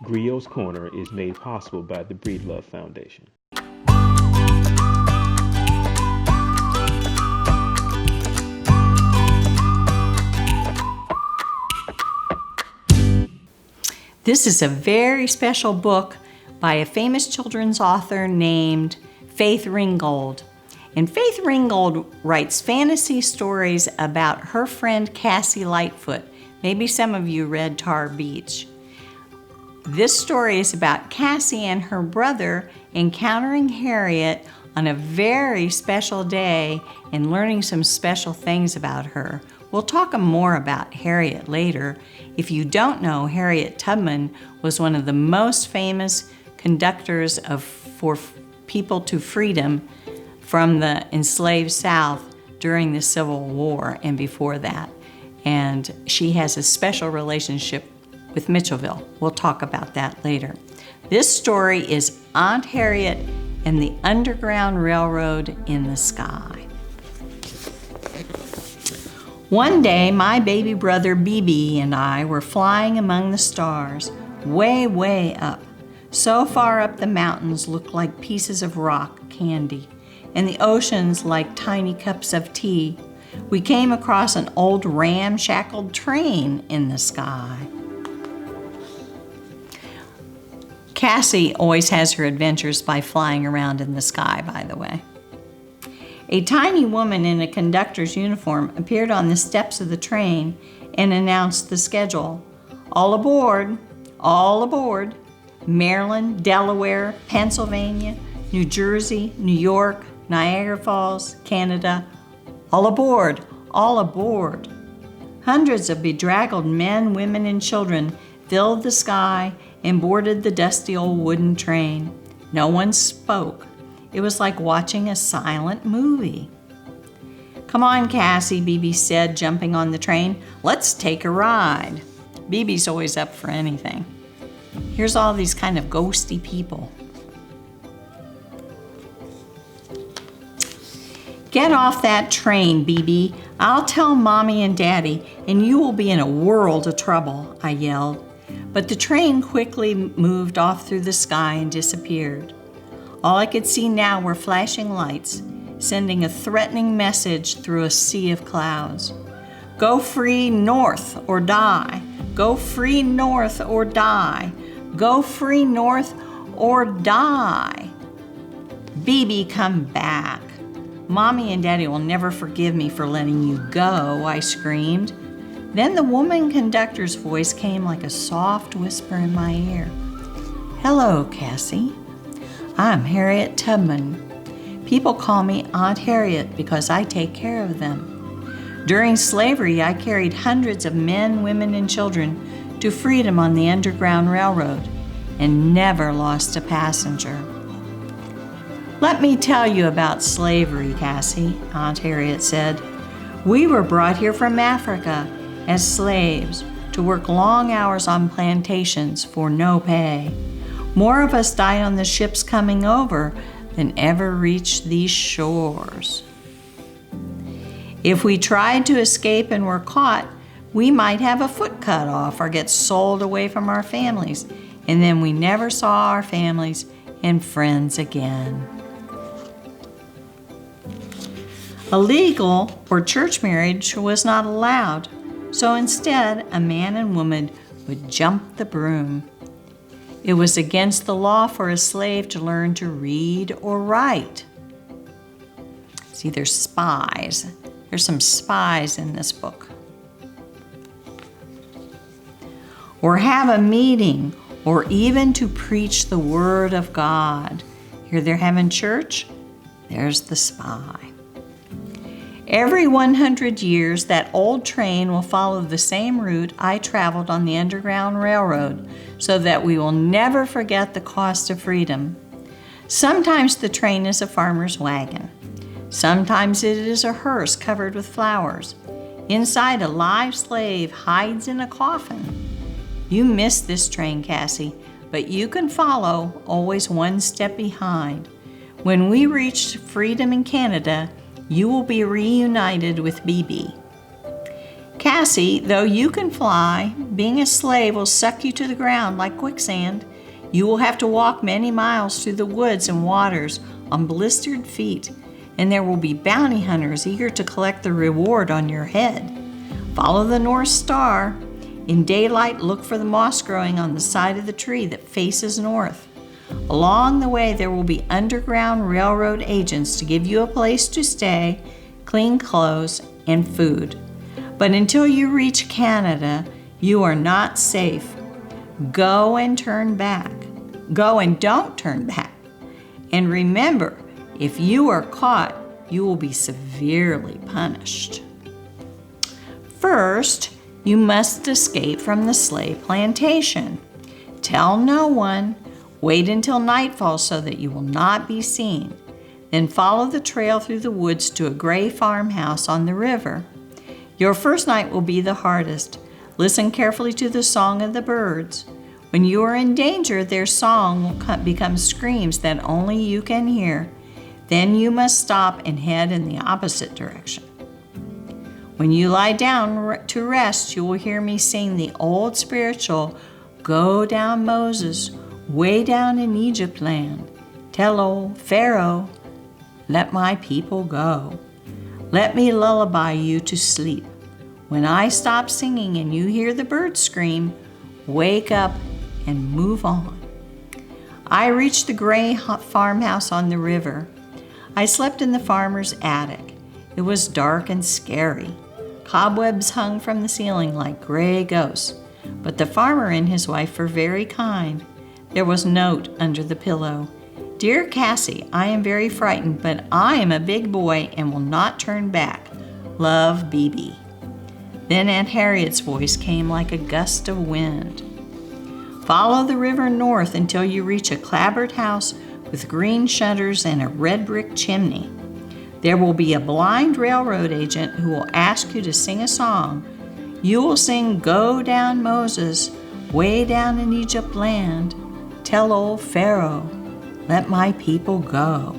Griot's Corner is made possible by the Breedlove Foundation. This is a very special book by a famous children's author named Faith Ringgold. And Faith Ringgold writes fantasy stories about her friend Cassie Lightfoot. Maybe some of you read Tar Beach. This story is about Cassie and her brother encountering Harriet on a very special day and learning some special things about her. We'll talk more about Harriet later. If you don't know, Harriet Tubman was one of the most famous conductors for people to freedom from the enslaved South during the Civil War and before that. And she has a special relationship with Mitchelville. We'll talk about that later. This story is Aunt Harriet and the Underground Railroad in the Sky. One day, my baby brother BB and I were flying among the stars, way, way up. So far up the mountains looked like pieces of rock candy, and the oceans like tiny cups of tea. We came across an old ramshackled train in the sky. Cassie always has her adventures by flying around in the sky, by the way. A tiny woman in a conductor's uniform appeared on the steps of the train and announced the schedule. All aboard, all aboard. Maryland, Delaware, Pennsylvania, New Jersey, New York, Niagara Falls, Canada. All aboard, all aboard. Hundreds of bedraggled men, women, and children filled the sky and boarded the dusty old wooden train. No one spoke. It was like watching a silent movie. Come on, Cassie, BB said, jumping on the train. Let's take a ride. BB's always up for anything. Here's all these kind of ghosty people. Get off that train, BB. I'll tell Mommy and Daddy, and you will be in a world of trouble, I yelled. But the train quickly moved off through the sky and disappeared. All I could see now were flashing lights, sending a threatening message through a sea of clouds. Go free north or die. Go free north or die. Go free north or die. BB, come back. Mommy and Daddy will never forgive me for letting you go, I screamed. Then the woman conductor's voice came like a soft whisper in my ear. Hello, Cassie. I'm Harriet Tubman. People call me Aunt Harriet because I take care of them. During slavery, I carried hundreds of men, women, and children to freedom on the Underground Railroad and never lost a passenger. Let me tell you about slavery, Cassie, Aunt Harriet said. We were brought here from Africa as slaves to work long hours on plantations for no pay. More of us died on the ships coming over than ever reached these shores. If we tried to escape and were caught, we might have a foot cut off or get sold away from our families, and then we never saw our families and friends again. A legal or church marriage was not allowed, so instead a man and woman would jump the broom. It was against the law for a slave to learn to read or write. See, there's spies. There's some spies in this book. Or have a meeting, or even to preach the word of God. Here they're having church. There's the spy. Every 100 years, that old train will follow the same route I traveled on the Underground Railroad, so that we will never forget the cost of freedom. Sometimes the train is a farmer's wagon. Sometimes it is a hearse covered with flowers. Inside, a live slave hides in a coffin. You missed this train, Cassie, but you can follow, always one step behind. When we reach freedom in Canada, you will be reunited with BB. Cassie, though you can fly, being a slave will suck you to the ground like quicksand. You will have to walk many miles through the woods and waters on blistered feet, and there will be bounty hunters eager to collect the reward on your head. Follow the North Star. In daylight, look for the moss growing on the side of the tree that faces north. Along the way, there will be underground railroad agents to give you a place to stay, clean clothes, and food. But until you reach Canada, you are not safe. Go and turn back. Go and don't turn back. And remember, if you are caught, you will be severely punished. First, you must escape from the slave plantation. Tell no one. Wait until nightfall so that you will not be seen. Then follow the trail through the woods to a gray farmhouse on the river. Your first night will be the hardest. Listen carefully to the song of the birds. When you are in danger, their song will become screams that only you can hear. Then you must stop and head in the opposite direction. When you lie down to rest, you will hear me sing the old spiritual, "Go down, Moses, way down in Egypt land. Tell old Pharaoh, let my people go. Let me lullaby you to sleep. When I stop singing and you hear the birds scream, wake up and move on." I reached the gray farmhouse on the river. I slept in the farmer's attic. It was dark and scary. Cobwebs hung from the ceiling like gray ghosts, but the farmer and his wife were very kind. There was a note under the pillow. "Dear Cassie, I am very frightened, but I am a big boy and will not turn back. Love, BB." Then Aunt Harriet's voice came like a gust of wind. Follow the river north until you reach a clapboard house with green shutters and a red brick chimney. There will be a blind railroad agent who will ask you to sing a song. You will sing "Go down, Moses, way down in Egypt land. Tell old Pharaoh, let my people go."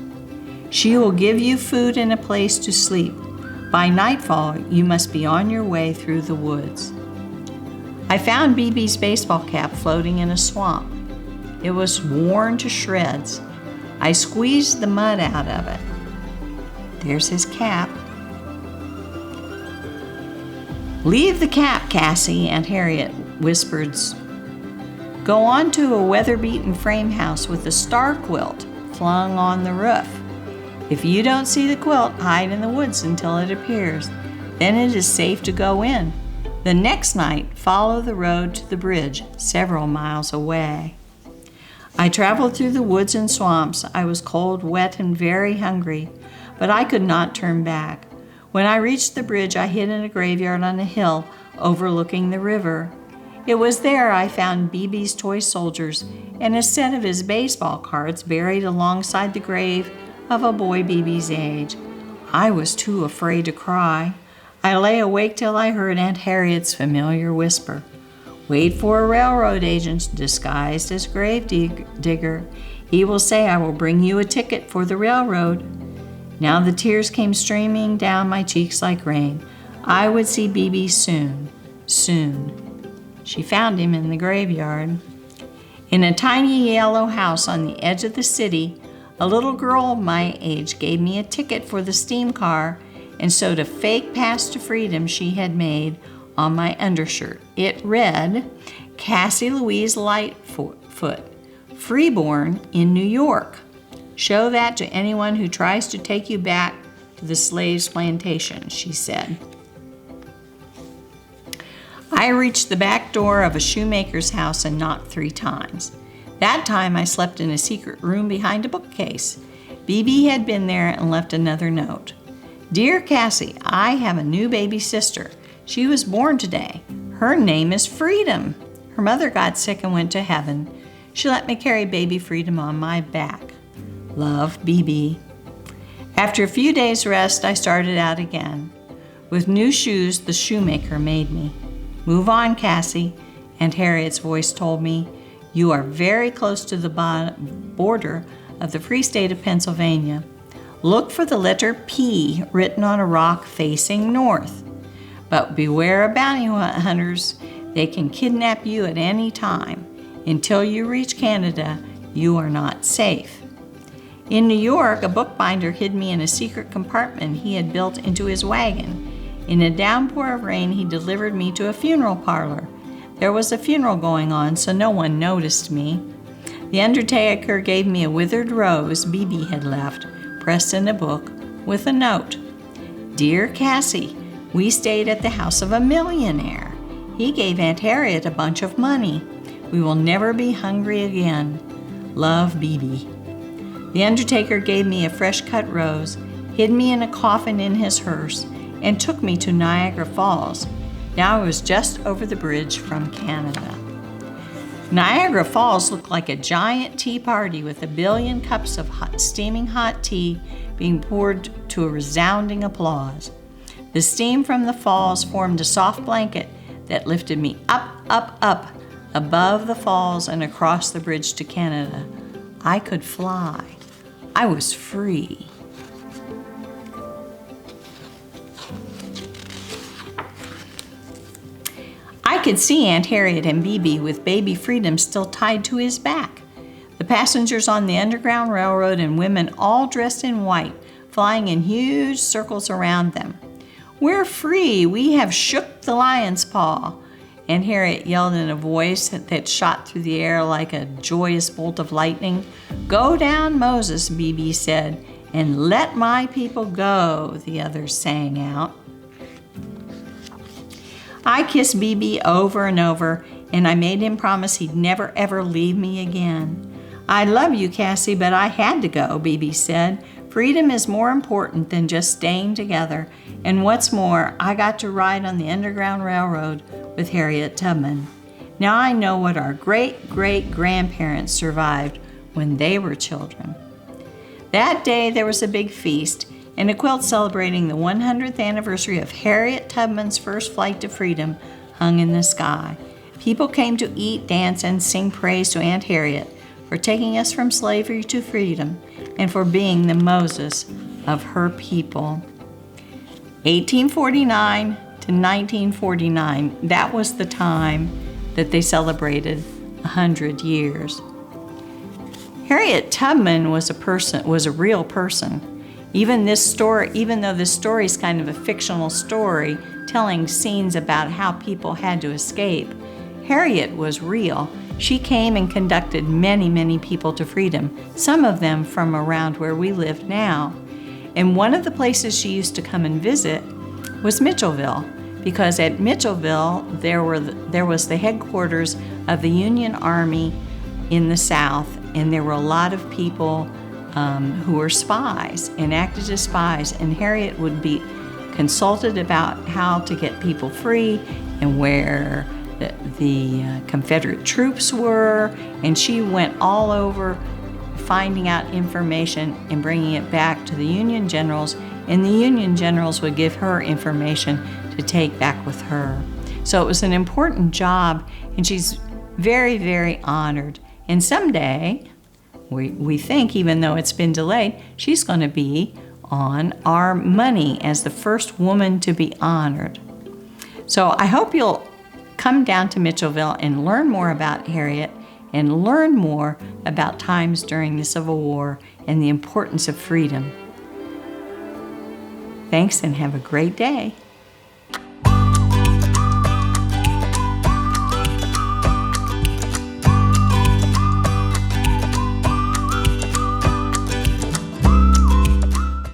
She will give you food and a place to sleep. By nightfall, you must be on your way through the woods. I found BB's baseball cap floating in a swamp. It was worn to shreds. I squeezed the mud out of it. There's his cap. "Leave the cap, Cassie," Aunt Harriet whispered. "Go on to a weather-beaten frame house with a star quilt flung on the roof. If you don't see the quilt, hide in the woods until it appears. Then it is safe to go in. The next night, follow the road to the bridge several miles away." I traveled through the woods and swamps. I was cold, wet, and very hungry, but I could not turn back. When I reached the bridge, I hid in a graveyard on a hill overlooking the river. It was there I found BB's toy soldiers and a set of his baseball cards buried alongside the grave of a boy BB's age. I was too afraid to cry. I lay awake till I heard Aunt Harriet's familiar whisper, "Wait for a railroad agent disguised as grave digger. He will say I will bring you a ticket for the railroad." Now the tears came streaming down my cheeks like rain. I would see BB soon, soon. She found him in the graveyard. In a tiny yellow house on the edge of the city, a little girl my age gave me a ticket for the steam car and sewed a fake pass to freedom she had made on my undershirt. It read, "Cassie Louise Lightfoot, freeborn in New York. Show that to anyone who tries to take you back to the slaves' plantation," she said. I reached the back door of a shoemaker's house and knocked 3 times. That time I slept in a secret room behind a bookcase. BB had been there and left another note. "Dear Cassie, I have a new baby sister. She was born today. Her name is Freedom. Her mother got sick and went to heaven. She let me carry baby Freedom on my back. Love, BB." After a few days' rest, I started out again. With new shoes the shoemaker made me. "Move on, Cassie," Aunt Harriet's voice told me. "You are very close to the border of the Free State of Pennsylvania. Look for the letter P written on a rock facing north. But beware of bounty hunters. They can kidnap you at any time. Until you reach Canada, you are not safe. In New York, a bookbinder hid me in a secret compartment he had built into his wagon. In a downpour of rain, he delivered me to a funeral parlor. There was a funeral going on, so no one noticed me. The undertaker gave me a withered rose Bibi had left, pressed in a book, with a note. Dear Cassie, we stayed at the house of a millionaire. He gave Aunt Harriet a bunch of money. We will never be hungry again. Love, Bibi. The undertaker gave me a fresh-cut rose, hid me in a coffin in his hearse, and took me to Niagara Falls. Now I was just over the bridge from Canada. Niagara Falls looked like a giant tea party with a billion cups of steaming hot tea being poured to a resounding applause. The steam from the falls formed a soft blanket that lifted me up, up, up, above the falls and across the bridge to Canada. I could fly. I was free. I could see Aunt Harriet and Bibi with baby Freedom still tied to his back. The passengers on the Underground Railroad and women all dressed in white, flying in huge circles around them. We're free. We have shook the lion's paw. Aunt Harriet yelled in a voice that shot through the air like a joyous bolt of lightning. Go down, Moses, Bibi said, and let my people go, the others sang out. I kissed Bibi over and over, and I made him promise he'd never ever leave me again. I love you, Cassie, but I had to go, Bibi said. Freedom is more important than just staying together. And what's more, I got to ride on the Underground Railroad with Harriet Tubman. Now I know what our great-great-grandparents survived when they were children. That day there was a big feast and a quilt celebrating the 100th anniversary of Harriet Tubman's first flight to freedom hung in the sky. People came to eat, dance, and sing praise to Aunt Harriet for taking us from slavery to freedom and for being the Moses of her people. 1849 to 1949, that was the time that they celebrated 100 years. Harriet Tubman was a real person. Even though this story is kind of a fictional story telling scenes about how people had to escape, Harriet was real. She came and conducted many, many people to freedom, some of them from around where we live now. And one of the places she used to come and visit was Mitchelville, because at Mitchelville there was the headquarters of the Union Army in the South, and there were a lot of people who were spies and acted as spies, and Harriet would be consulted about how to get people free and where the Confederate troops were, and she went all over finding out information and bringing it back to the Union generals, and the Union generals would give her information to take back with her. So it was an important job, and she's very, very honored. And someday, we think, even though it's been delayed, she's going to be on our money as the first woman to be honored. So I hope you'll come down to Mitchelville and learn more about Harriet and learn more about times during the Civil War and the importance of freedom. Thanks and have a great day.